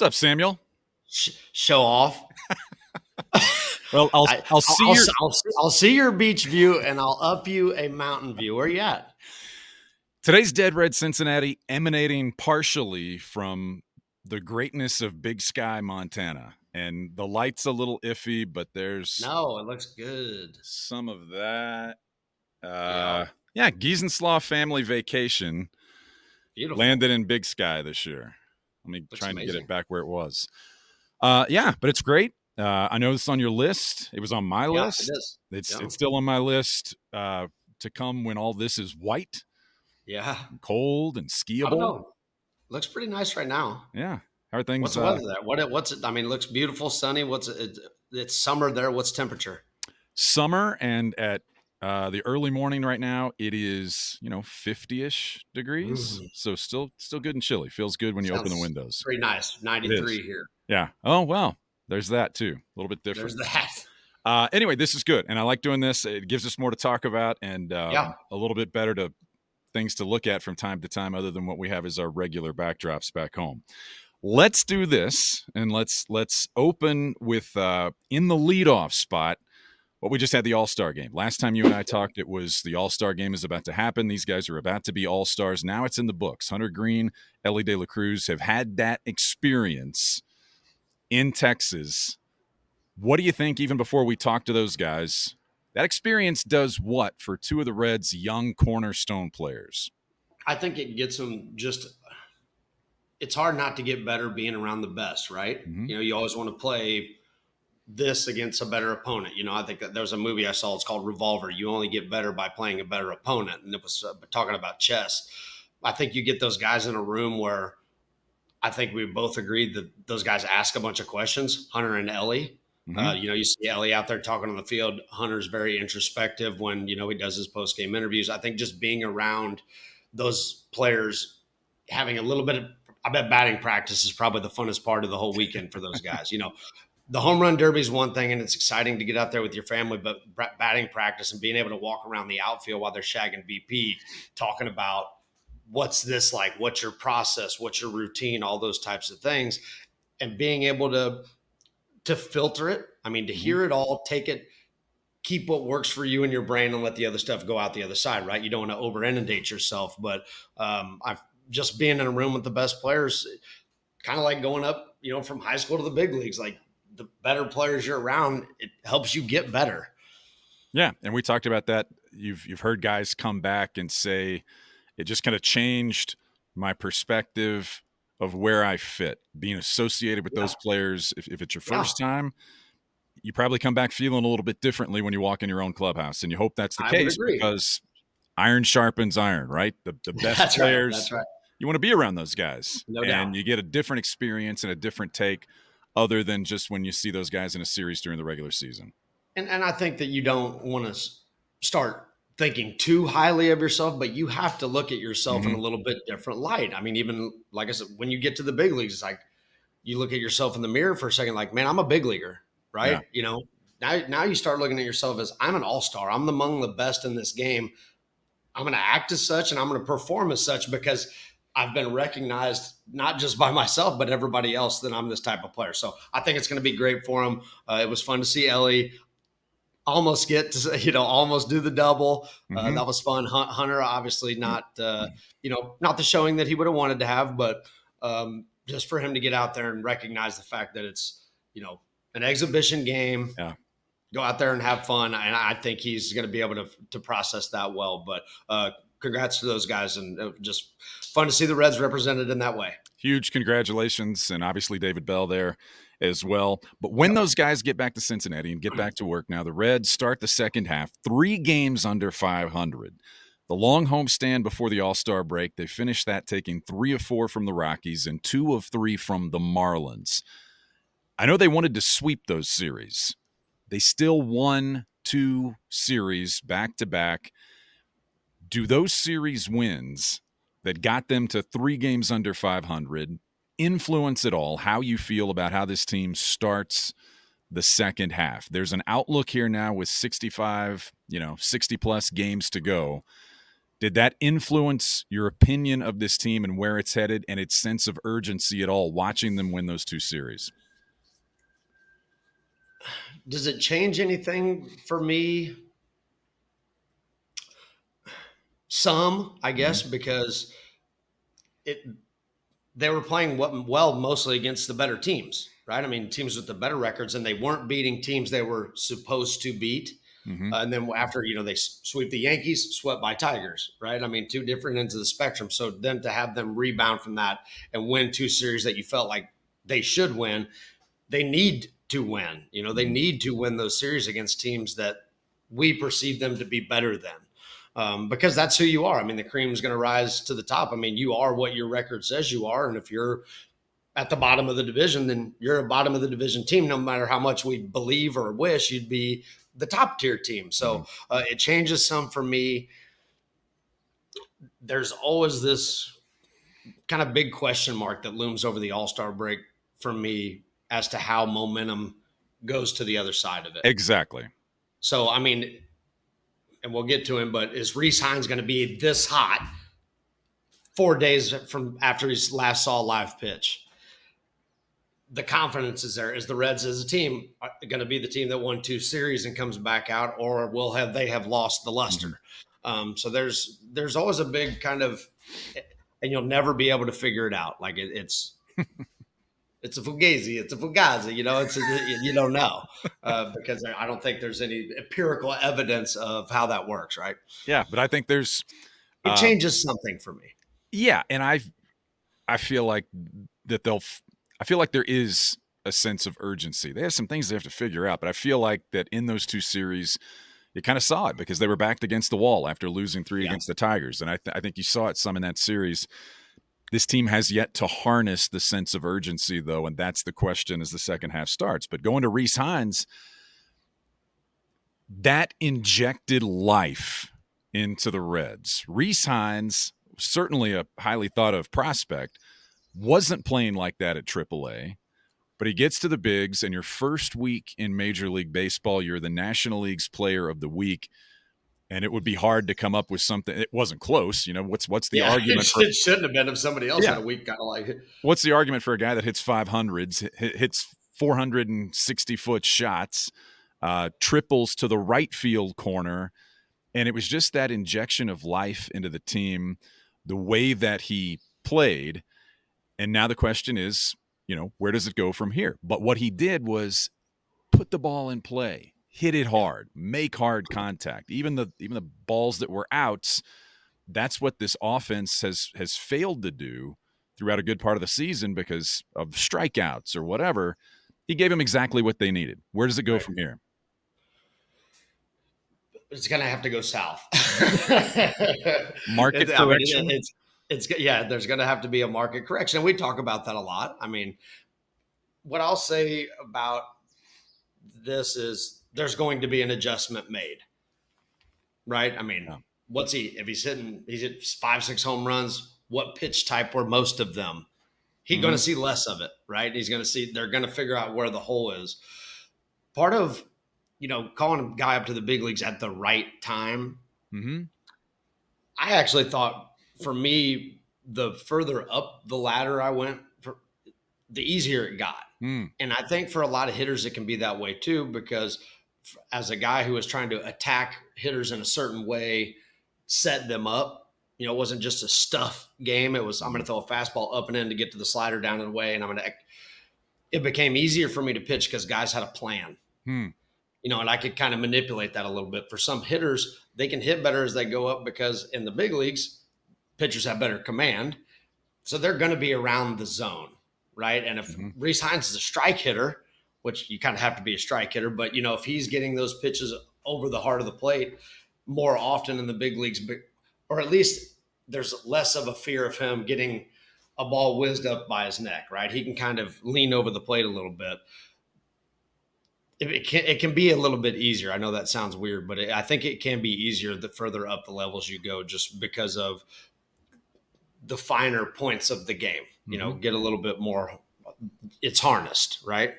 What's up, Samuel? Show off. Well, I'll see your I'll see your beach view and I'll up you a mountain view. Where you at? today's Dead Red Cincinnati emanating partially from the greatness of Big Sky, Montana. And the light's a little iffy, but there's No, it looks good. some of that. Yeah. Yeah, Giesenslaw family vacation Beautiful. landed in Big Sky this year. Let me Looks try and get amazing. it back where it was. Yeah, but it's great. I know it's on your list. It was on my Yeah, list. it is. It's still on my list to come when all this is white, Yeah. cold, and I don't skiable. know. Looks pretty nice right now. Yeah. How are things? What's the weather there? What's it? I mean, it looks beautiful, sunny. What's it? It's summer there. What's temperature? Summer, and at the early morning right now, it is 50-ish degrees. So still good and chilly. Feels good when you open the Sounds windows. Pretty nice. It 93 is. here. Yeah. Oh well, there's that too. A little bit different. There's that. Anyway, this is good, and I like doing this. It gives us more to talk about, and Yeah. a little bit better to things to look at from time to time, other than what we have as our regular backdrops back home. Let's do this, and let's open with in the leadoff spot. What we just had the All-Star game. Last time you and I talked, it was the All-Star game is about to happen. These guys are about to be All-Stars. Now it's in the books. Hunter Green, Elly De La Cruz have had that experience in Texas. What do you think, even before we talk to those guys, that experience does what for two of the Reds' young cornerstone players? I think it gets them it's hard not to get better being around the best, right? Mm-hmm. You always want to play this against a better opponent. I think that there's a movie I saw. It's called Revolver. You only get better by playing a better opponent. And it was talking about chess. I think you get those guys in a room where I think we both agreed that those guys ask a bunch of questions, Hunter and Elly. Mm-hmm. You see Elly out there talking on the field. Hunter's very introspective when, he does his post-game interviews. I think just being around those players, having a little bit of, I bet batting practice is probably the funnest part of the whole weekend for those guys. The home run derby is one thing, and it's exciting to get out there with your family, but batting practice and being able to walk around the outfield while they're shagging BP, talking about what's this like, what's your process, what's your routine, all those types of things, and being able to filter it. I mean, to hear it all, take it, keep what works for you in your brain and let the other stuff go out the other side, right? You don't want to over inundate yourself, but I've just being in a room with the best players, kind of like going up, from high school to the big leagues, like the better players you're around, it helps you get better. Yeah. And we talked about that. You've heard guys come back and say, it just kind of changed my perspective of where I fit, being associated with those players. If it's your first time, you probably come back feeling a little bit differently when you walk in your own clubhouse. And you hope that's the case, because iron sharpens iron, right? The best players, that's right. You want to be around those guys. No and doubt. You get a different experience and a different take other than just when you see those guys in a series during the regular season. And I think that you don't want to start thinking too highly of yourself, but you have to look at yourself in a little bit different light. I mean, even like I said, when you get to the big leagues, it's like you look at yourself in the mirror for a second, like, man, I'm a big leaguer, right? Yeah. Now you start looking at yourself as, I'm an all-star. I'm among the best in this game. I'm going to act as such, and I'm going to perform as such, because I've been recognized not just by myself, but everybody else, that I'm this type of player. So I think it's going to be great for him. It was fun to see Elly almost get to, almost do the double. That was fun. Hunter, obviously not, not the showing that he would have wanted to have, but just for him to get out there and recognize the fact that it's, an exhibition game. Yeah. Go out there and have fun. And I think he's going to be able to process that well. But congrats to those guys, and just fun to see the Reds represented in that way. Huge congratulations, and obviously David Bell there as well. But when those guys get back to Cincinnati and get back to work now, the Reds start the second half, 3 games under 500. The long homestand before the All-Star break, they finished that taking 3 of 4 from the Rockies and 2 of 3 from the Marlins. I know they wanted to sweep those series. They still won 2 series back-to-back. Do those series wins that got them to 3 games under 500 influence at all how you feel about how this team starts the second half? There's an outlook here now with 60 plus games to go. Did that influence your opinion of this team and where it's headed and its sense of urgency at all, watching them win those 2 series? Does it change anything for me? Some, I guess, because it they were playing well mostly against the better teams, right? I mean, teams with the better records, and they weren't beating teams they were supposed to beat. Mm-hmm. And then after, they sweep the Yankees, swept by Tigers, right? I mean, 2 different ends of the spectrum. So then to have them rebound from that and win 2 series that you felt like they should win, they need to win. They need to win those series against teams that we perceive them to be better than. Because that's who you are. I mean, the cream is going to rise to the top. I mean, you are what your record says you are. And if you're at the bottom of the division, then you're a bottom of the division team, no matter how much we believe or wish you'd be the top tier team. So it changes some for me. There's always this kind of big question mark that looms over the All-Star break for me as to how momentum goes to the other side of it. Exactly. So, I mean, and we'll get to him, but is Rece Hinds going to be this hot 4 days from after he last saw a live pitch? The confidence is there. Is the Reds as a team going to be the team that won 2 series and comes back out, or they have lost the luster? So there's always a big kind of, and you'll never be able to figure it out. Like it's it's a fugazi, it's a fugazi. You don't know because I don't think there's any empirical evidence of how that works, right? Yeah, but I think there's it changes something for me. Yeah, and I feel like that I feel like there is a sense of urgency. They have some things they have to figure out, but I feel like that in those 2 series, you kind of saw it because they were backed against the wall after losing 3 against the Tigers. And I think you saw it some in that series. This team has yet to harness the sense of urgency, though, and that's the question as the second half starts. But going to Rece Hinds, that injected life into the Reds. Rece Hinds, certainly a highly thought of prospect, wasn't playing like that at AAA, but he gets to the bigs, and your first week in Major League Baseball, you're the National League's Player of the Week, and it would be hard to come up with something. It wasn't close. What's the argument? It shouldn't have been if somebody else had a week kind of like it. What's the argument for a guy that hits 500s, hits 460-foot shots, triples to the right field corner, and it was just that injection of life into the team, the way that he played. And now the question is, where does it go from here? But what he did was put the ball in play, hit it hard, make hard contact. Even the balls that were outs, that's what this offense has failed to do throughout a good part of the season because of strikeouts or whatever. He gave them exactly what they needed. Where does it go from here? It's going to have to go south. Market correction? There's going to have to be a market correction. And we talk about that a lot. I mean, what I'll say about this is there's going to be an adjustment made, right? I mean, if he's hit 5-6 home runs, what pitch type were most of them? He's going to see less of it, right? They're going to figure out where the hole is. Part of, calling a guy up to the big leagues at the right time. I actually thought, for me, the further up the ladder I went, the easier it got. And I think for a lot of hitters, it can be that way too, because as a guy who was trying to attack hitters in a certain way, set them up, it wasn't just a stuff game. It was, I'm going to throw a fastball up and in to get to the slider down and away. And it became easier for me to pitch because guys had a plan. And I could kind of manipulate that a little bit. For some hitters, they can hit better as they go up because in the big leagues, pitchers have better command. So they're going to be around the zone, right? And if Rece Hinds is a strike hitter, which you kind of have to be a strike hitter, but, if he's getting those pitches over the heart of the plate more often in the big leagues, or at least there's less of a fear of him getting a ball whizzed up by his neck, right? He can kind of lean over the plate a little bit. It can be a little bit easier. I know that sounds weird, but I think it can be easier the further up the levels you go, just because of the finer points of the game. Get a little bit more. It's harnessed, right?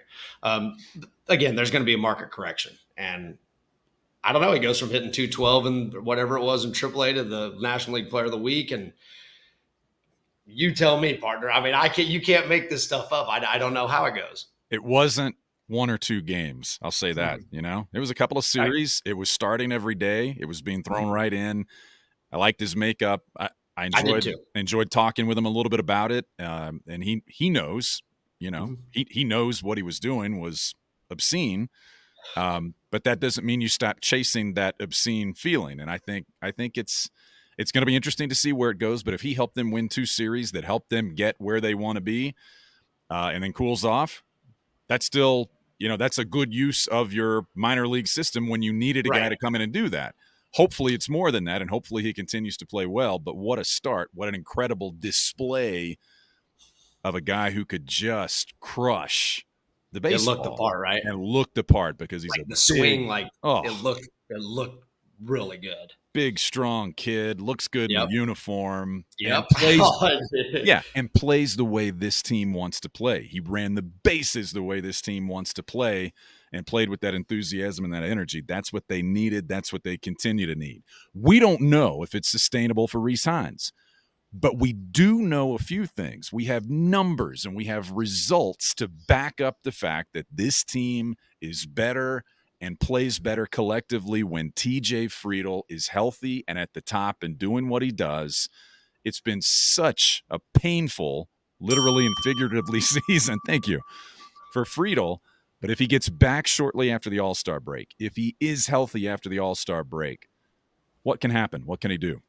Again, there's going to be a market correction, and I don't know. He goes from hitting 212 and whatever it was in AAA to the National League Player of the Week, and you tell me, partner. I mean, you can't make this stuff up. I don't know how it goes. It wasn't one or two games. I'll say that. Mm-hmm. It was a couple of Right. series. It was starting every day. It was being thrown Mm-hmm. right in. I liked his makeup. I I did too. enjoyed talking with him a little bit about it. And he knows, Mm-hmm. he knows what he was doing was obscene. But that doesn't mean you stop chasing that obscene feeling. And I think it's going to be interesting to see where it goes. But if he helped them win 2 series that helped them get where they want to be, and then cools off, that's still, that's a good use of your minor league system when you needed a guy Right. to come in and do that. Hopefully it's more than that, and hopefully he continues to play well. But what a start. What an incredible display of a guy who could just crush the It looked the baseball part, right? and looked the part because he's Like a the swing, big, like oh, it looked really good. big, strong kid, looks good in Yep. uniform, and Yep. plays Oh, it did. yeah, and plays the way this team wants to play. He ran the bases the way this team wants to play and played with that enthusiasm and that energy. That's what they needed. That's what they continue to need. We don't know if it's sustainable for Rece Hinds, but we do know a few things. We have numbers and we have results to back up the fact that this team is better and plays better collectively when TJ Friedl is healthy and at the top and doing what he does. It's been such a painful, literally and figuratively, season. Thank you for Friedl. But if he gets back shortly after the All-Star break, if he is healthy after the All-Star break, what can happen? What can he do?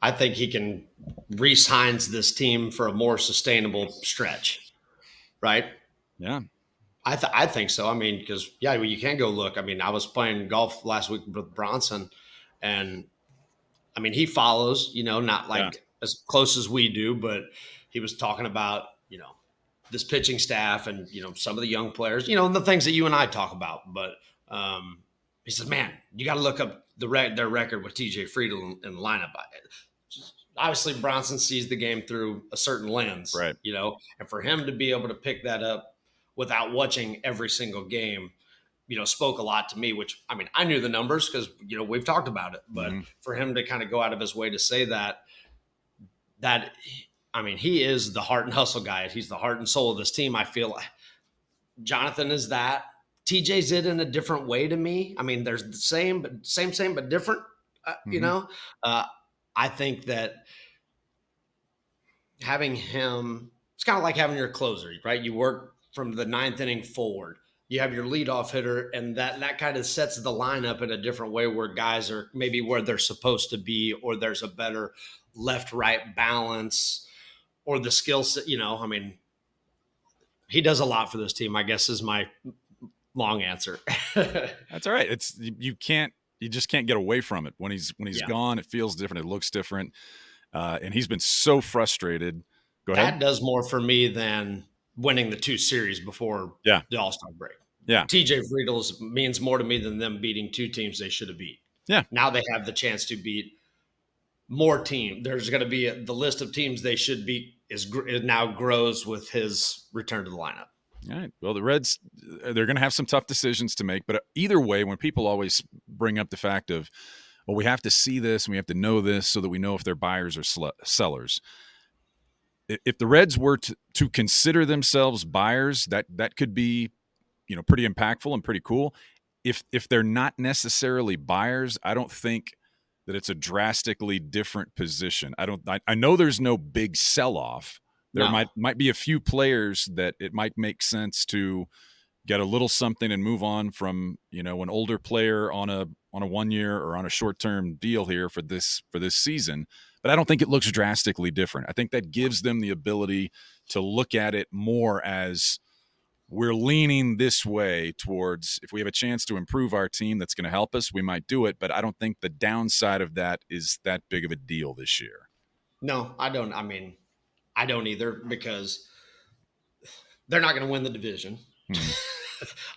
I think he can Rece Hinds this team for a more sustainable stretch, right? Yeah. I think so. I mean, because you can go look. I mean, I was playing golf last week with Bronson, and I mean, he follows, not like as close as we do, but he was talking about, this pitching staff and, some of the young players, and the things that you and I talk about. But he says, man, you got to look up their record with TJ Friedl in the lineup. Obviously, Bronson sees the game through a certain lens, Right. And for him to be able to pick that up without watching every single game, spoke a lot to me, which, I mean, I knew the numbers because, we've talked about it, but for him to kind of go out of his way to say that, I mean, he is the heart and hustle guy. He's the heart and soul of this team. I feel Jonathan is that. TJ's it in a different way to me. I mean, there's the same, but different, I think that having him, it's kind of like having your closer, right? You work from the 9th inning forward. You have your leadoff hitter, and that kind of sets the lineup in a different way where guys are maybe where they're supposed to be, or there's a better left-right balance, or the skill set. I mean, he does a lot for this team, I guess, is my long answer. That's all right. It's you just can't get away from it. When he's gone, it feels different. It looks different. And he's been so frustrated. Go ahead. That does more for me than winning the 2 series before the All-Star break. Yeah. TJ Friedl means more to me than them beating 2 teams they should have beat. Yeah. Now they have the chance to beat more teams. There's going to be the list of teams they should beat it now grows with his return to the lineup. All right. Well, the Reds, they're going to have some tough decisions to make. But either way, when people always bring up the fact of, well, we have to see this and we have to know this so that we know if they're buyers or sellers. If the Reds were to consider themselves buyers, that could be, pretty impactful and pretty cool. If they're not necessarily buyers, I don't think that it's a drastically different position. I know there's no big sell-off. There might be a few players that it might make sense to get a little something and move on from, an older player on a 1 year or on a short-term deal here for this season. But I don't think it looks drastically different. I think that gives them the ability to look at it more as we're leaning this way towards if we have a chance to improve our team that's going to help us, we might do it. But I don't think the downside of that is that big of a deal this year. No, I don't. I mean, I don't either because they're not going to win the division.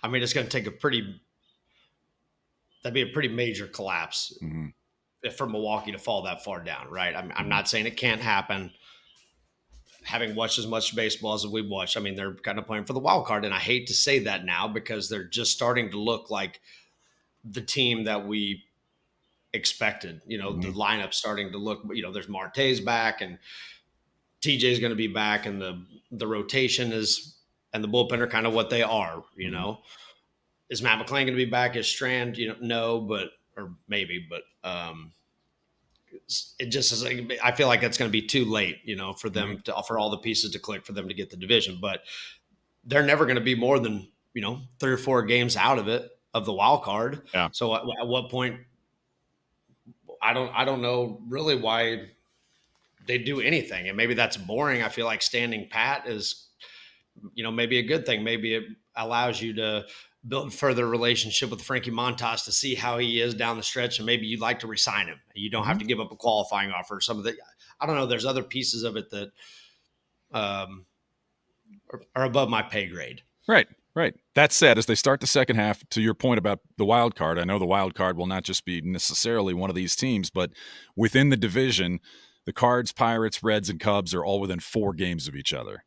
I mean, it's going to take that'd be a pretty major collapse for Milwaukee to fall that far down, right? I'm not saying it can't happen. Having watched as much baseball as we've watched, I mean, they're kind of playing for the wild card. And I hate to say that now because they're just starting to look like the team that we expected. The lineup starting to look. There's Marte's back, and TJ's going to be back, and the rotation is, and the bullpen are kind of what they are. Is Matt McClain going to be back as Strand? No, but or maybe, but it just is like, I feel like it's going to be too late, for them to offer all the pieces to click for them to get the division. But they're never going to be more than 3 or 4 games out of the wild card. Yeah. So at what point? I don't know really why they do anything, and maybe that's boring. I feel like standing pat is, maybe a good thing. Maybe it allows you to build further relationship with Frankie Montas to see how he is down the stretch, and maybe you'd like to resign him. You don't have to give up a qualifying offer. Some of the, I don't know. There's other pieces of it that are above my pay grade. Right. That said, as they start the second half, to your point about the wild card, I know the wild card will not just be necessarily one of these teams, but within the division, the Cards, Pirates, Reds, and Cubs are all within 4 games of each other.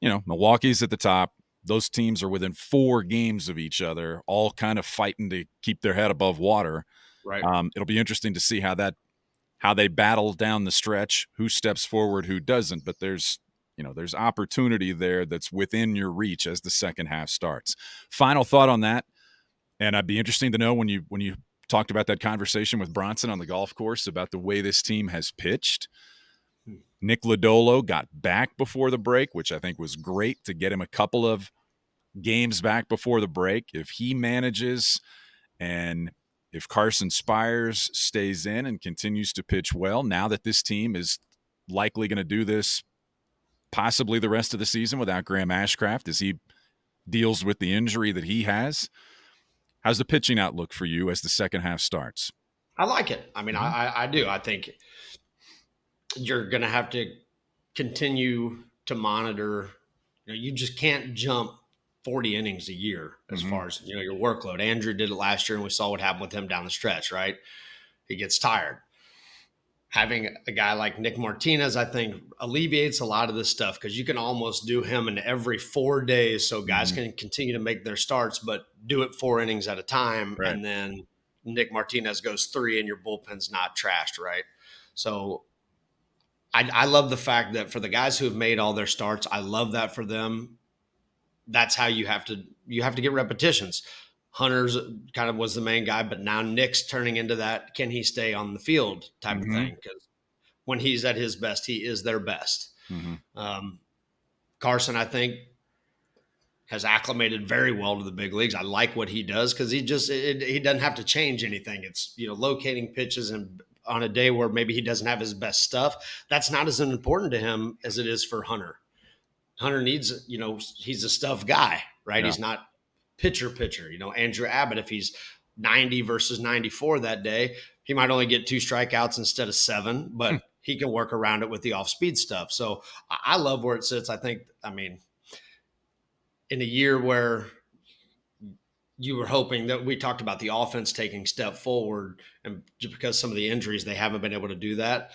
Milwaukee's at the top. Those teams are within 4 games of each other, all kind of fighting to keep their head above water. Right. It'll be interesting to see how they battle down the stretch, who steps forward, who doesn't. But there's opportunity there that's within your reach as the second half starts. Final thought on that, and I'd be interesting to know when you talked about that conversation with Bronson on the golf course about the way this team has pitched. Nick Lodolo got back before the break, which I think was great to get him a couple of games back before the break. If he manages, and if Carson Spires stays in and continues to pitch well, now that this team is likely going to do this possibly the rest of the season without Graham Ashcraft as he deals with the injury that he has, how's the pitching outlook for you as the second half starts? I like it. I mean, I do. I think you're going to have to continue to monitor. You just can't jump 40 innings a year as far as, your workload. Andrew did it last year, and we saw what happened with him down the stretch, right? He gets tired. Having a guy like Nick Martinez, I think, alleviates a lot of this stuff because you can almost do him in every 4 days so guys can continue to make their starts, but do it 4 innings at a time. Right. And then Nick Martinez goes 3 and your bullpen's not trashed, right? So I love the fact that for the guys who have made all their starts, I love that for them. That's how you have to get repetitions. Hunter's kind of was the main guy, but now Nick's turning into that, can he stay on the field type of thing? Because when he's at his best, he is their best. Carson, I think, has acclimated very well to the big leagues. I like what he does because he doesn't have to change anything. It's, locating pitches, and on a day where maybe he doesn't have his best stuff, that's not as important to him as it is for Hunter. Hunter needs, he's a stuff guy, right? Yeah. He's not pitcher. Andrew Abbott, if he's 90 versus 94 that day, he might only get 2 strikeouts instead of 7, but he can work around it with the off-speed stuff. So I love where it sits. I mean, in a year where you were hoping that we talked about the offense taking step forward, and just because some of the injuries, they haven't been able to do that.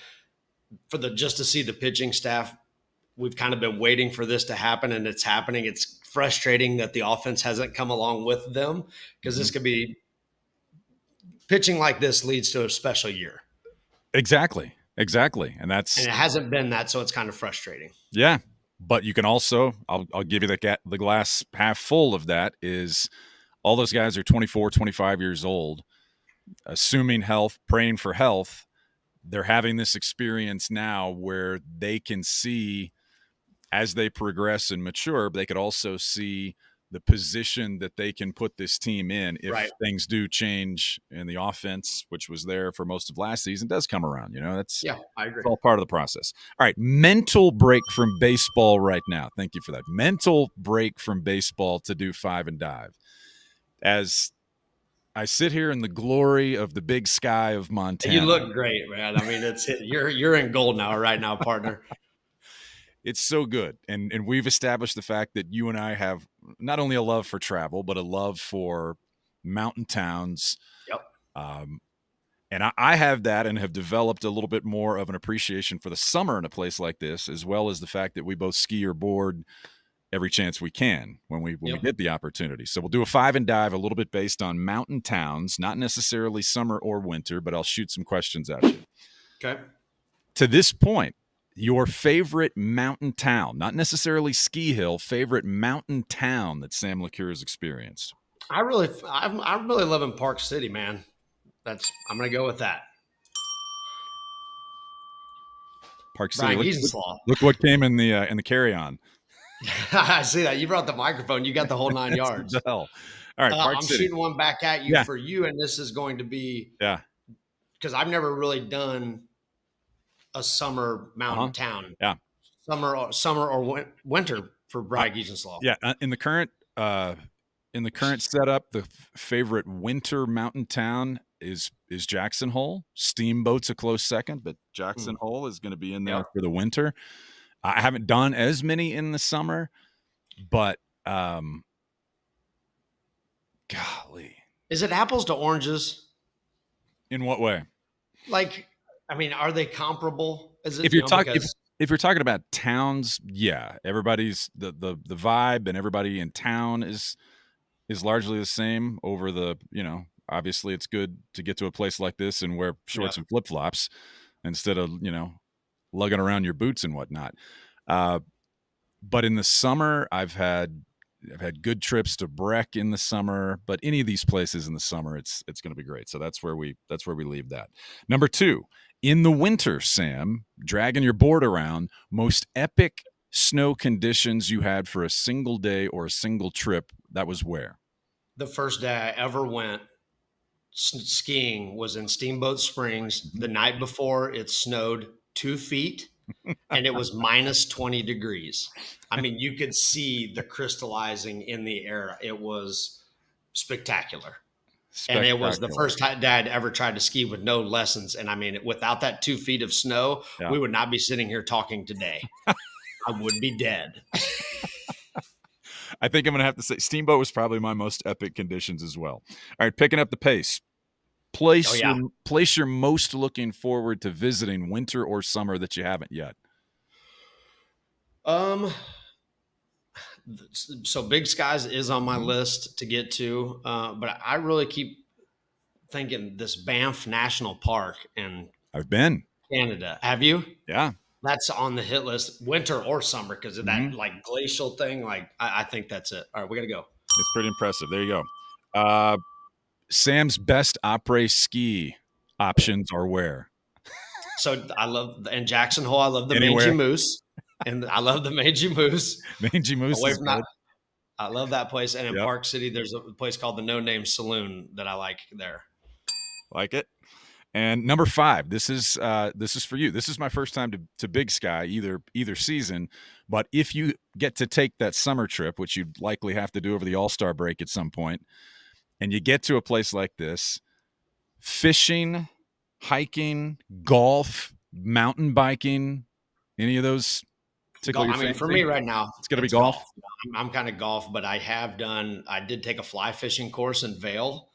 Just to see the pitching staff, we've kind of been waiting for this to happen, and it's happening. It's frustrating that the offense hasn't come along with them because this could be pitching like this leads to a special year. Exactly. And it hasn't been that. So it's kind of frustrating. Yeah. But you can also, I'll give you the glass half full of that is all those guys are 24, 25 years old, assuming health, praying for health. They're having this experience now where they can see as they progress and mature, but they could also see the position that they can put this team in if things do change and the offense, which was there for most of last season, does come around. I agree. It's all part of the process. All right, mental break from baseball right now. Thank you for that. Mental break from baseball to do 5 and Dive. As I sit here in the glory of the big sky of Montana. You look great, man. I mean, you're in gold now, right now, partner. It's so good. And we've established the fact that you and I have not only a love for travel, but a love for mountain towns. Yep. And I have that and have developed a little bit more of an appreciation for the summer in a place like this, as well as the fact that we both ski or board every chance we can when we Yep. get the opportunity. So we'll do a 5 and dive a little bit based on mountain towns, not necessarily summer or winter, but I'll shoot some questions at you. Okay. To this point, your favorite mountain town, not necessarily ski hill, favorite mountain town that Sam LeCure has experienced. I really live in Park City, man. I'm going to go with that. Park City. Brian Giesenslaw. Look what came in the carry-on. I see that. You brought the microphone. You got the whole 9 yards. The hell. All right, Park I'm City. shooting one back at you for you, and this is going to be because I've never really done a summer mountain town. Yeah, summer or winter for Brian Giesenslaw. Yeah, in the current setup, the favorite winter mountain town is Jackson Hole. Steamboat's a close second, but Jackson Hole is going to be in there for the winter. I haven't done as many in the summer, but golly. Is it apples to oranges? In what way? Like, I mean, are they comparable? Is it, if you're talking about towns, yeah, everybody's the vibe and everybody in town is largely the same over the, obviously it's good to get to a place like this and wear shorts and flip-flops instead of, lugging around your boots and whatnot. But in the summer, I've had good trips to Breck in the summer, but any of these places in the summer, it's going to be great. So that's where we leave that. Number 2, in the winter, Sam, dragging your board around, most epic snow conditions you had for a single day or a single trip, that was where? The first day I ever went skiing was in Steamboat Springs. The night before, it snowed 2 feet and it was minus 20 degrees. I mean, you could see the crystallizing in the air. It was spectacular. And it was the first time Dad ever tried to ski with no lessons. And I mean, without that 2 feet of snow, we would not be sitting here talking today. I would be dead. I think I'm going to have to say Steamboat was probably my most epic conditions as well. All right, picking up the pace. Place you're most looking forward to visiting, winter or summer, that you haven't yet. So Big Skies is on my list to get to, but I really keep thinking this Banff National Park in I've been Canada. Have you? Yeah. That's on the hit list, winter or summer, because of that like glacial thing. Like I think that's it. All right, we got to go. It's pretty impressive. There you go. Sam's best après ski options are where? So I love in Jackson Hole. I love the Mangy Moose, and I love the Mangy Moose. Mangy Moose. Away from that, I love that place. And in Park City, there's a place called the No Name Saloon that I like there. Like it. And number 5, this is for you. This is my first time to Big Sky either season. But if you get to take that summer trip, which you'd likely have to do over the All-Star break at some point, and you get to a place like this, fishing, hiking, golf, mountain biking, any of those tickle your fancy? For me right now, it's going to be golf. I'm kind of golf, but I did take a fly fishing course in Vail.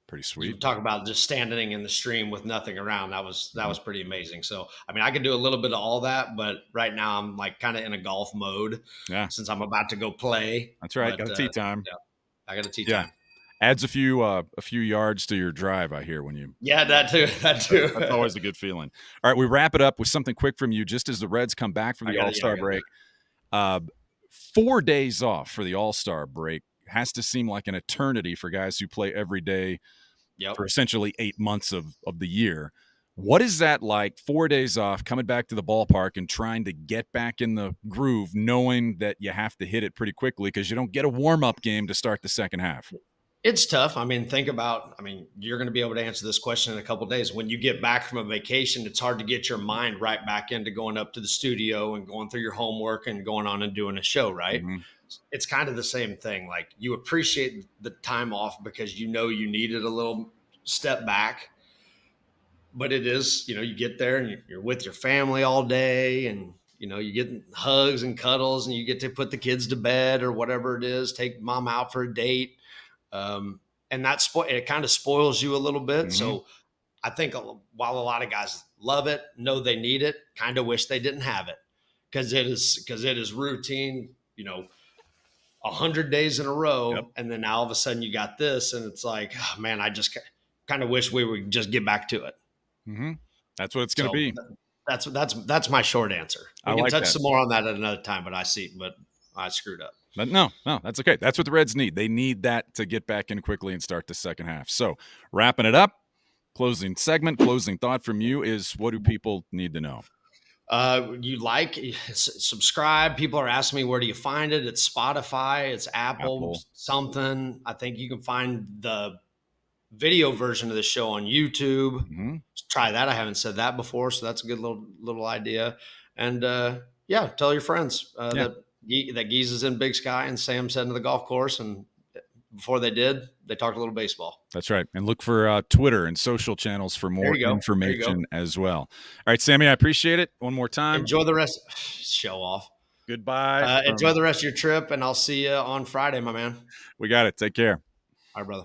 Pretty sweet. You talk about just standing in the stream with nothing around. That was pretty amazing. So, I mean, I could do a little bit of all that, but right now I'm like kind of in a golf mode. Yeah. Since I'm about to go play. That's right. Got a tee time. Yeah, I got a tee time. Adds a few yards to your drive, I hear, when you. Yeah, that too. That's always a good feeling. All right, we wrap it up with something quick from you, just as the Reds come back from the All-Star break. 4 days off for the All-Star break has to seem like an eternity for guys who play every day for essentially 8 months of the year. What is that like, 4 days off, coming back to the ballpark and trying to get back in the groove, knowing that you have to hit it pretty quickly because you don't get a warm-up game to start the second half? It's tough. I mean, you're going to be able to answer this question in a couple of days. When you get back from a vacation, it's hard to get your mind right back into going up to the studio and going through your homework and going on and doing a show, right? Mm-hmm. It's kind of the same thing. Like, you appreciate the time off because you know you needed a little step back. But it is, you get there and you're with your family all day and, you get hugs and cuddles and you get to put the kids to bed or whatever it is, take mom out for a date. And it kind of spoils you a little bit. Mm-hmm. So I think while a lot of guys love it, know they need it, kind of wish they didn't have it. because it is routine, 100 days in a row. Yep. And then now all of a sudden you got this, and it's like, oh, man, I just kind of wish we would just get back to it. Mm-hmm. That's what it's going to be. That's my short answer. We can touch some more on that at another time, but I screwed up. But no, that's okay. That's what the Reds need. They need that to get back in quickly and start the second half. So wrapping it up, closing thought from you is, what do people need to know? Subscribe. People are asking me, where do you find it? It's Spotify, it's Apple. Something. I think you can find the video version of the show on YouTube. Mm-hmm. Try that. I haven't said that before, so that's a good little idea. And tell your friends that Geese is in Big Sky and Sam's heading to the golf course. And before they talked a little baseball. That's right. And look for Twitter and social channels for more information as well. All right, Sammy, I appreciate it. One more time. Enjoy the rest. Show off. Goodbye. Enjoy the rest of your trip, and I'll see you on Friday, my man. We got it. Take care. All right, brother.